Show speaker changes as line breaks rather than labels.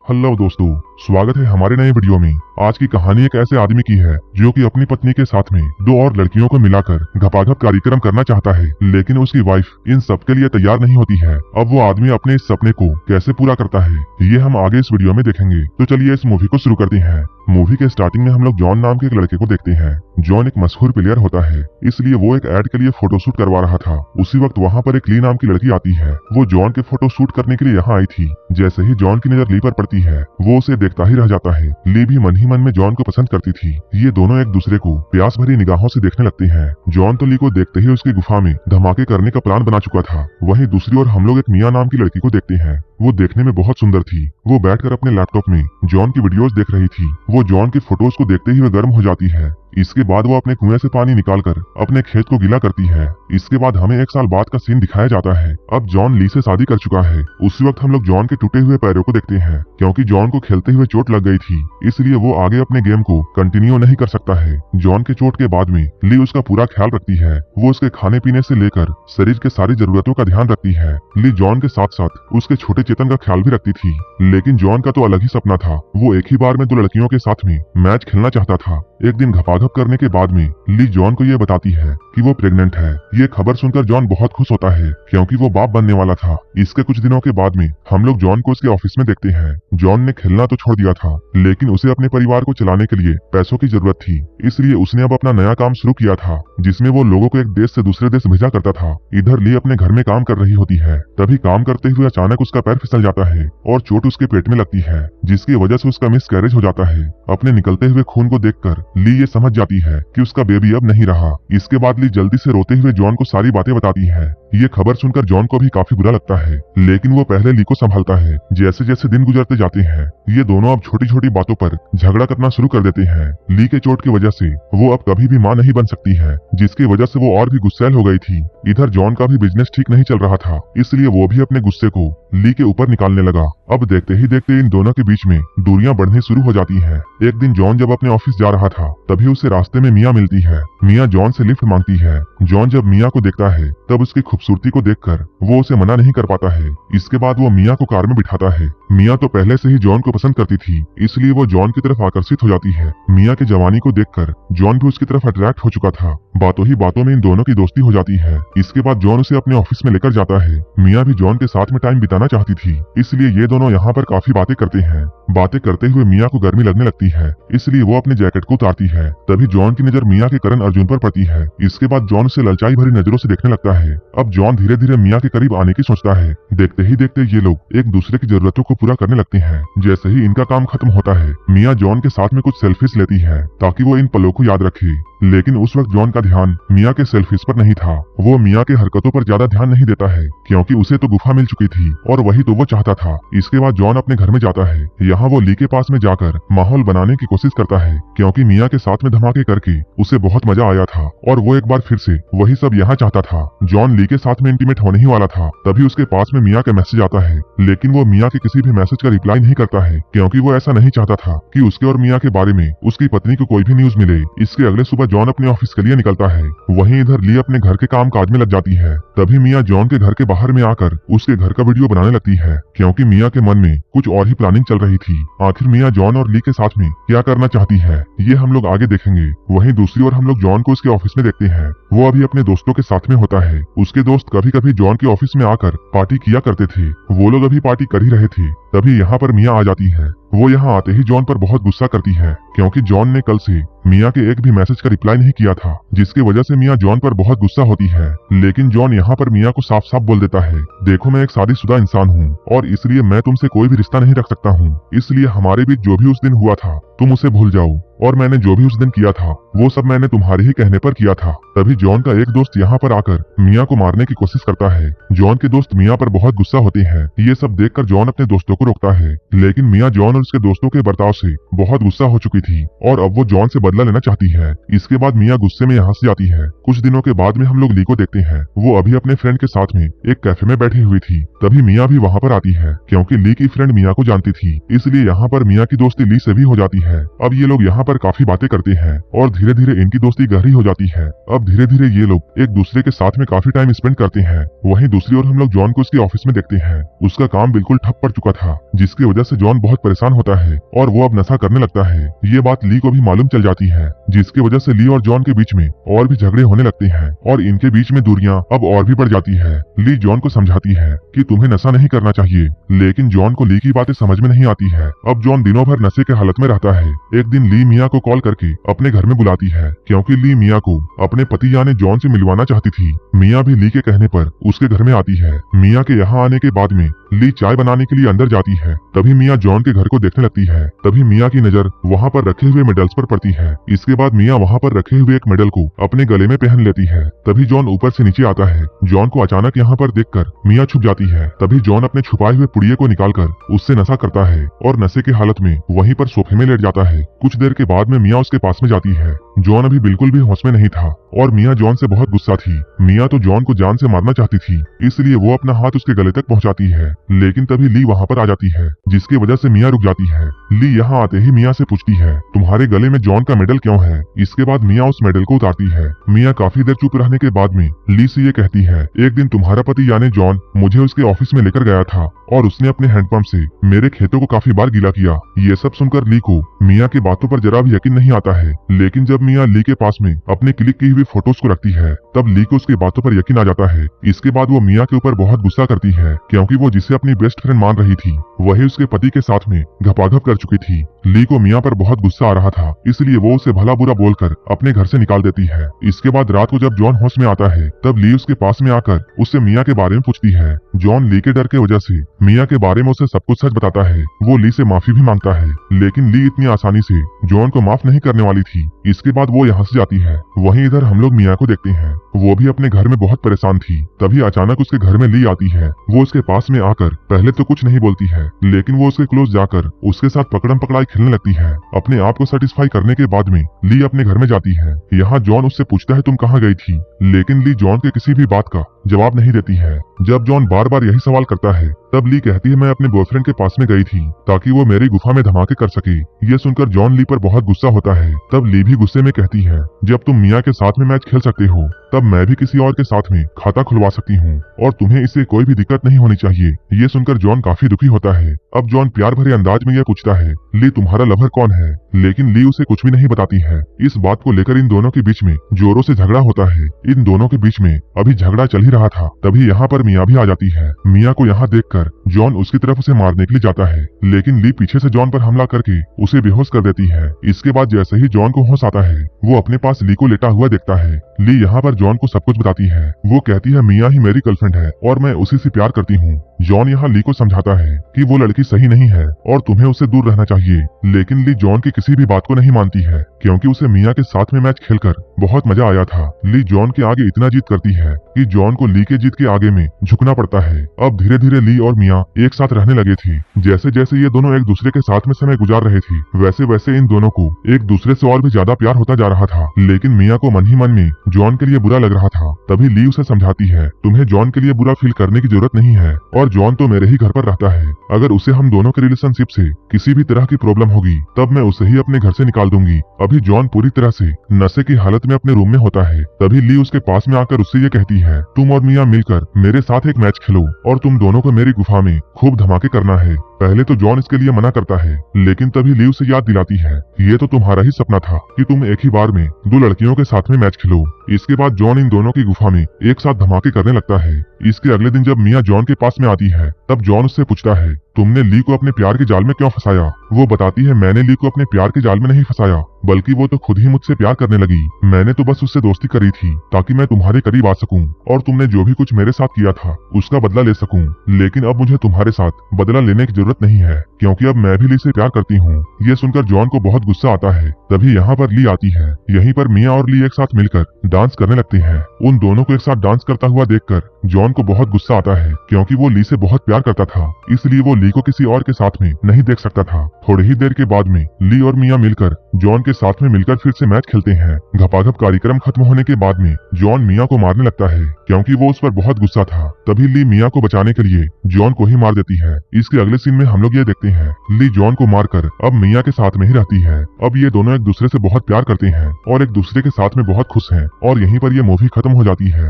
Hello दोस्तों, स्वागत है हमारे नए वीडियो में। आज की कहानी एक ऐसे आदमी की है जो कि अपनी पत्नी के साथ में दो और लड़कियों को मिलाकर घपाघप कार्यक्रम करना चाहता है, लेकिन उसकी वाइफ इन सब के लिए तैयार नहीं होती है। अब वो आदमी अपने इस सपने को कैसे पूरा करता है, ये हम आगे इस वीडियो में देखेंगे। तो चलिए इस मूवी को शुरू करते हैं। मूवी के स्टार्टिंग में हम लोग जॉन नाम के एक लड़के को देखते हैं। जॉन एक मशहूर प्लेयर होता है, इसलिए वो एक एड के लिए फोटोशूट करवा रहा था। उसी वक्त वहाँ पर एक ली नाम की लड़की आती है। वो जॉन के फोटो शूट करने के लिए यहाँ आई थी। जैसे ही जॉन की नजर ली पर पड़ती है, वो उसे देखता ही रह जाता है। ली भी मन ही मन में जॉन को पसंद करती थी। ये दोनों एक दूसरे को प्यास भरी निगाहों से देखने लगते हैं। जॉन तो ली को देखते ही उसकी गुफा में धमाके करने का प्लान बना चुका था। वहीं दूसरी ओर हम लोग एक मिया नाम की लड़की को देखते हैं। वो देखने में बहुत सुंदर थी। वो बैठकर अपने लैपटॉप में जॉन की वीडियोस देख रही थी। वो जॉन के फोटोज को देखते ही वह गर्म हो जाती है। इसके बाद वो अपने कुएं से पानी निकालकर अपने खेत को गीला करती है। इसके बाद हमें एक साल बाद का सीन दिखाया जाता है। अब जॉन ली से शादी कर चुका है। उसी वक्त हम लोग जॉन के टूटे हुए पैरों को देखते हैं, क्योंकि जॉन को खेलते हुए चोट लग गई थी, इसलिए वो आगे अपने गेम को कंटिन्यू नहीं कर सकता है। जॉन के चोट के बाद में ली उसका पूरा ख्याल रखती है। वो उसके खाने पीने से लेकर शरीर के सारी जरूरतों का ध्यान रखती है। ली जॉन के साथ साथ उसके छोटे चेतन का ख्याल भी रखती थी। लेकिन जॉन का तो अलग ही सपना था। वो एक ही बार में दो लड़कियों के साथ में मैच खेलना चाहता था। एक दिन घपाघप करने के बाद में ली जॉन को ये बताती है कि वो प्रेग्नेंट है। ये खबर सुनकर जॉन बहुत खुश होता है, क्योंकि वो बाप बनने वाला था। इसके कुछ दिनों के बाद में हम लोग जॉन को उसके ऑफिस में देखते हैं। जॉन ने खेलना तो छोड़ दिया था, लेकिन उसे अपने परिवार को चलाने के लिए पैसों की जरूरत थी, इसलिए उसने अब अपना नया काम शुरू किया था, जिसमें वो लोगों को एक देश से दूसरे देश भेजा करता था। इधर ली अपने घर में काम कर रही होती है। तभी काम करते हुए अचानक उसका पैर फिसल जाता है और चोट उसके पेट में लगती है, जिसकी वजह से उसका मिसकैरेज हो जाता है। अपने निकलते हुए खून को देखकर ली ये समझ जाती है कि उसका बेबी अब नहीं रहा। इसके बाद ली जल्दी से रोते हुए जॉन को सारी बातें बताती है। ये खबर सुनकर जॉन को भी काफी बुरा लगता है, लेकिन वो पहले ली को संभालता है। जैसे जैसे दिन गुजरते जाते हैं, ये दोनों अब छोटी छोटी बातों पर झगड़ा करना शुरू कर देते हैं। ली के चोट की वजह से वो अब कभी भी मां नहीं बन सकती है, जिसकी वजह से वो और भी गुस्सैल हो गई थी। इधर जॉन का भी बिजनेस ठीक नहीं चल रहा था, इसलिए वो भी अपने गुस्से को ली के ऊपर निकालने लगा। अब देखते ही देखते इन दोनों के बीच में दूरियां बढ़नी शुरू हो जाती है। एक दिन जॉन जब अपने ऑफिस जा रहा था, तभी उसे रास्ते में मिया मिलती है। मिया जॉन से लिफ्ट मांगती है। जॉन जब मिया को देखता है, तब उसकी खूबसूरती को देखकर वो उसे मना नहीं कर पाता है। इसके बाद वो मिया को कार में बिठाता है। मिया तो पहले से ही जॉन को पसंद करती थी, इसलिए वो जॉन की तरफ आकर्षित हो जाती है। मिया की जवानी को देखकर जॉन भी उसकी तरफ अट्रैक्ट हो चुका था। बातों ही बातों में इन दोनों की दोस्ती हो जाती है। इसके बाद जॉन उसे अपने ऑफिस में लेकर जाता है। मिया भी जॉन के साथ में टाइम बिताना चाहती थी, इसलिए ये दोनों यहाँ पर काफी बातें करते हैं। बातें करते हुए मिया को गर्मी लगने लगती है, इसलिए वो अपने जैकेट को उतारती है। तभी जॉन की नजर मिया के करण अर्जुन पर पड़ती है। इसके बाद जॉन उसे ललचाई भरी नजरों से देखने लगता है। अब जॉन धीरे धीरे मिया के करीब आने की सोचता है। देखते ही देखते ये लोग एक दूसरे की जरूरतों को पूरा करने लगते हैं। जैसे ही इनका काम खत्म होता है, मिया जॉन के साथ में कुछ सेल्फीज लेती है, ताकि वो इन पलों को याद रखे। लेकिन उस वक्त जॉन का ध्यान मिया के सेल्फीज पर नहीं था। वो मिया के हरकतों पर ज्यादा ध्यान नहीं देता है, क्योंकि उसे तो गुफा मिल चुकी थी और वही तो वो चाहता था। इसके बाद जॉन अपने घर में जाता है। यहाँ वो ली के पास में जाकर माहौल बनाने की कोशिश करता है, क्योंकि मिया के साथ में धमाके करके उसे बहुत मजा आया था और वो एक बार फिर से वही सब यहाँ चाहता था। जॉन ली के साथ में इंटीमेट होने ही वाला था, तभी उसके पास में मिया का मैसेज आता है। लेकिन वो मिया के किसी भी मैसेज का रिप्लाई नहीं करता है, क्योंकि वो ऐसा नहीं चाहता था कि उसके और मिया के बारे में उसकी पत्नी को कोई भी न्यूज मिले। इसके अगले सुबह जॉन अपने ऑफिस के लिए निकलता है। वहीं इधर ली अपने घर के काम काज में लग जाती है। तभी मिया जॉन के घर के बाहर में आकर उसके घर का वीडियो बनाने लगती है, क्योंकि मिया के मन में कुछ और ही प्लानिंग चल रही थी। आखिर मिया जॉन और ली के साथ में क्या करना चाहती है, ये हम लोग आगे देखेंगे। वहीं दूसरी ओर हम लोग जॉन को उसके ऑफिस में देखते हैं। वो अभी अपने दोस्तों के साथ में होता है। उसके दोस्त कभी कभी जॉन के ऑफिस में आकर पार्टी किया करते थे। वो लोग अभी पार्टी कर ही रहे थे, तभी यहाँ पर मिया आ जाती है। वो यहाँ आते ही जॉन पर बहुत गुस्सा करती है, क्योंकि जॉन ने कल से मिया के एक भी मैसेज का रिप्लाई नहीं किया था, जिसकी वजह से मिया जॉन पर बहुत गुस्सा होती है। लेकिन जॉन यहाँ पर मिया को साफ साफ बोल देता है, देखो मैं एक शादीशुदा इंसान हूँ और इसलिए मैं तुमसे कोई भी रिश्ता नहीं रख सकता हूँ। इसलिए हमारे बीच जो भी उस दिन हुआ था तुम उसे भूल जाओ, और मैंने जो भी उस दिन किया था वो सब मैंने तुम्हारे ही कहने पर किया था। तभी जॉन का एक दोस्त यहाँ पर आकर मिया को मारने की कोशिश करता है। जॉन के दोस्त मिया पर बहुत गुस्सा होते हैं। ये सब देखकर जॉन अपने दोस्तों को रोकता है, लेकिन मिया जॉन और उसके दोस्तों के बर्ताव से बहुत गुस्सा हो चुकी थी और अब वो जॉन से बदला लेना चाहती है। इसके बाद मिया गुस्से में यहाँ से जाती है। कुछ दिनों के बाद में हम लोग ली को देखते हैं। वो अभी अपने फ्रेंड के साथ में एक कैफे में बैठी हुई थी। तभी मिया भी वहाँ पर आती है, क्योंकि ली की फ्रेंड मिया को जानती थी, इसलिए यहाँ पर मिया की दोस्ती ली से भी हो जाती है। अब ये लोग यहाँ पर काफी बातें करते हैं और धीरे धीरे इनकी दोस्ती गहरी हो जाती है। अब धीरे धीरे ये लोग एक दूसरे के साथ में काफी टाइम स्पेंड करते हैं। वहीं दूसरी ओर हम लोग जॉन को उसके ऑफिस में देखते हैं। उसका काम बिल्कुल ठप पड़ चुका था, जिसकी वजह से जॉन बहुत परेशान होता है और वो अब नशा करने लगता है। ये बात ली को भी मालूम चल जाती है, जिसकी वजह से ली और जॉन के बीच में और भी झगड़े होने लगते हैं और इनके बीच में दूरियां अब और भी बढ़ जाती है। ली जॉन को समझाती है कि तुम्हें नशा नहीं करना चाहिए, लेकिन जॉन को ली की बातें समझ में नहीं आती है। अब जॉन दिनों भर नशे के हालत में रहता है। एक दिन ली मिया को कॉल करके अपने घर में बुलाती है, क्योंकि ली मिया को अपने पति यानी जॉन से मिलवाना चाहती थी। मिया भी ली के कहने पर उसके घर में आती है। मिया के यहाँ आने के बाद में ली चाय बनाने के लिए अंदर जाती है। तभी मिया जॉन के घर को देखने लगती है। तभी मिया की नजर वहाँ पर रखे हुए मेडल्स पर पड़ती है। इसके बाद मिया वहाँ पर रखे हुए एक मेडल को अपने गले में पहन लेती है। तभी जॉन ऊपर से नीचे आता है। जॉन को अचानक यहाँ पर देखकर मिया छुप जाती है। तभी जॉन अपने छुपाए हुए पुड़िये को निकालकर उससे नशा करता है और नशे की हालत में वहीं पर सोफे में लेट जाता है। कुछ देर के बाद में मिया उसके पास में जाती है। जॉन अभी बिल्कुल भी होश में नहीं था और मिया जॉन से बहुत गुस्सा थी। मिया तो जॉन को जान से मारना चाहती थी, इसलिए वो अपना हाथ उसके गले तक पहुंचाती है, लेकिन तभी ली वहाँ पर आ जाती है, जिसकी वजह से मिया रुक जाती है। ली यहाँ आते ही मिया से पूछती है, तुम्हारे गले में जॉन का मेडल क्यों है? इसके बाद मिया उस मेडल को उतारती है। मिया काफी देर चुप रहने के बाद में ली से ये कहती है, एक दिन तुम्हारा पति यानी जॉन मुझे उसके ऑफिस में लेकर गया था और उसने अपने हैंडपंप से मेरे खेतों को काफी बार गीला किया। ये सब सुनकर ली को मिया की बातों पर जरा भी यकीन नहीं आता है, लेकिन जब मिया ली के पास में अपने क्लिक की हुई फोटोज को रखती है, तब ली को उसकी बातों पर यकीन आ जाता है। इसके बाद वो मिया के ऊपर बहुत गुस्सा करती है, क्योंकि वो जिसे अपनी बेस्ट फ्रेंड मान रही थी वही उसके पति के साथ में घपाघप कर चुकी थी। ली को मिया पर बहुत गुस्सा आ रहा था, इसलिए वो उसे भला बुरा बोलकर अपने घर से निकाल देती है। इसके बाद रात को जब जॉन होश में आता है, तब ली उसके पास में आकर उससे मिया के बारे में पूछती है। जॉन ली के डर के वजह से मिया के बारे में उसे सब कुछ सच बताता है। वो ली से माफी भी मांगता है, लेकिन ली इतनी आसानी से जॉन को माफ नहीं करने वाली थी। इसके बाद वो यहाँ से जाती है। वहीं इधर हम लोग मिया को देखते हैं। वो भी अपने घर में बहुत परेशान थी। तभी अचानक उसके घर में ली आती है। वो उसके पास में आकर पहले तो कुछ नहीं बोलती है, लेकिन वो उसके क्लोज जाकर उसके साथ पकड़म पकड़ाई खेलने लगती है। अपने आप को सेटिस्फाई करने के बाद में ली अपने घर में जाती है। यहाँ जॉन उससे पूछता है, तुम कहाँ गई थी? लेकिन ली जॉन के किसी भी बात का जवाब नहीं देती है। जब जॉन बार बार यही सवाल करता है, तब ली कहती है, मैं अपने बॉयफ्रेंड के पास में गई थी ताकि वो मेरी गुफा में धमाके कर सके। ये सुनकर जॉन ली पर बहुत गुस्सा होता है। तब ली भी गुस्से में कहती है, जब तुम मिया के साथ में मैच खेल सकते हो, तब मैं भी किसी और के साथ में खाता खुलवा सकती हूँ और तुम्हें इससे कोई भी दिक्कत नहीं होनी चाहिए। ये सुनकर जॉन काफी दुखी होता है। अब जॉन प्यार भरे अंदाज में यह पूछता है, ली तुम्हारा लवर कौन है? लेकिन ली उसे कुछ भी नहीं बताती है। इस बात को लेकर इन दोनों के बीच में जोरों से झगड़ा होता है। इन दोनों के बीच में अभी झगड़ा चल ही रहा था, तभी यहाँ पर मिया भी आ जाती है। मिया को यहाँ देखकर जॉन उसकी तरफ उसे मारने के लिए जाता है, लेकिन ली पीछे से जॉन पर हमला करके उसे बेहोश कर देती है। इसके बाद जैसे ही जॉन को होश आता है, वो अपने पास ली को लेटा हुआ देखता है। ली यहाँ पर जॉन को सब कुछ बताती है। वो कहती है, मिया ही मेरी गर्लफ्रेंड है और मैं उसी से प्यार करती हूँ। जॉन यहाँ ली को समझाता है कि वो लड़की सही नहीं है और तुम्हें उससे दूर रहना चाहिए, लेकिन ली जॉन की किसी भी बात को नहीं मानती है, क्योंकि उसे मिया के साथ में मैच खेलकर बहुत मजा आया था। ली जॉन के आगे इतना जीत करती है कि जॉन को ली के जीत के आगे में झुकना पड़ता है। अब धीरे धीरे ली और मिया एक साथ रहने लगे थे। जैसे जैसे ये दोनों एक दूसरे के साथ में समय गुजार रहे थे, वैसे वैसे इन दोनों को एक दूसरे से और भी ज्यादा प्यार होता जा रहा था। लेकिन मिया को मन ही मन में जॉन के लिए बुरा लग रहा था। तभी ली उसे समझाती है, तुम्हें जॉन के लिए बुरा फील करने की जरूरत नहीं है और जॉन तो मेरे ही घर पर रहता है। अगर उसे हम दोनों के रिलेशनशिप से किसी भी तरह की प्रॉब्लम होगी, तब मैं उसे ही अपने घर से निकाल दूंगी। अभी जॉन पूरी तरह से नशे की हालत में अपने रूम में होता है। तभी ली उसके पास में आकर उससे ये कहती है, तुम और मिया मिलकर मेरे साथ एक मैच खेलो और तुम दोनों को मेरी गुफा में खूब धमाके करना है। पहले तो जॉन इसके लिए मना करता है, लेकिन तभी ली उसे याद दिलाती है, ये तो तुम्हारा ही सपना था कि तुम एक ही बार में दो लड़कियों के साथ में मैच खेलो। इसके बाद जॉन इन दोनों की गुफा में एक साथ धमाके करने लगता है। इसके अगले दिन जब मिया जॉन के पास में आती है, तब जॉन उससे पूछता है, तुमने ली को अपने प्यार के जाल में क्यों फंसाया? वो बताती है, मैंने ली को अपने प्यार के जाल में नहीं फंसाया, बल्कि वो तो खुद ही मुझसे प्यार करने लगी। मैंने तो बस उससे दोस्ती करी थी ताकि मैं तुम्हारे करीब आ सकूं और तुमने जो भी कुछ मेरे साथ किया था उसका बदला ले सकूं। लेकिन अब मुझे तुम्हारे साथ बदला लेने की जरूरत नहीं है, क्योंकि अब मैं भी ली से प्यार करती हूँ। ये सुनकर जॉन को बहुत गुस्सा आता है। तभी यहाँ पर ली आती है। यहीं पर मिया और ली एक साथ मिलकर डांस करने लगते हैं। उन दोनों को एक साथ डांस करता हुआ देखकर जॉन को बहुत गुस्सा आता है, क्योंकि वो ली से बहुत प्यार करता था, इसलिए वो ली ली को किसी और के साथ में नहीं देख सकता था। थोड़ी ही देर के बाद में ली और मिया मिलकर जॉन के साथ में मिलकर फिर से मैच खेलते हैं। घपाघप कार्यक्रम खत्म होने के बाद में जॉन मिया को मारने लगता है क्योंकि वो उस पर बहुत गुस्सा था। तभी ली मिया को बचाने के लिए जॉन को ही मार देती है। इसके अगले सीन में हम लोग ये देखते हैं ली जॉन को मारकर अब मिया के साथ में ही रहती है। अब ये दोनों एक दूसरे से बहुत प्यार करते हैं और एक दूसरे के साथ में बहुत खुश हैं और यहीं पर ये मूवी खत्म हो जाती है।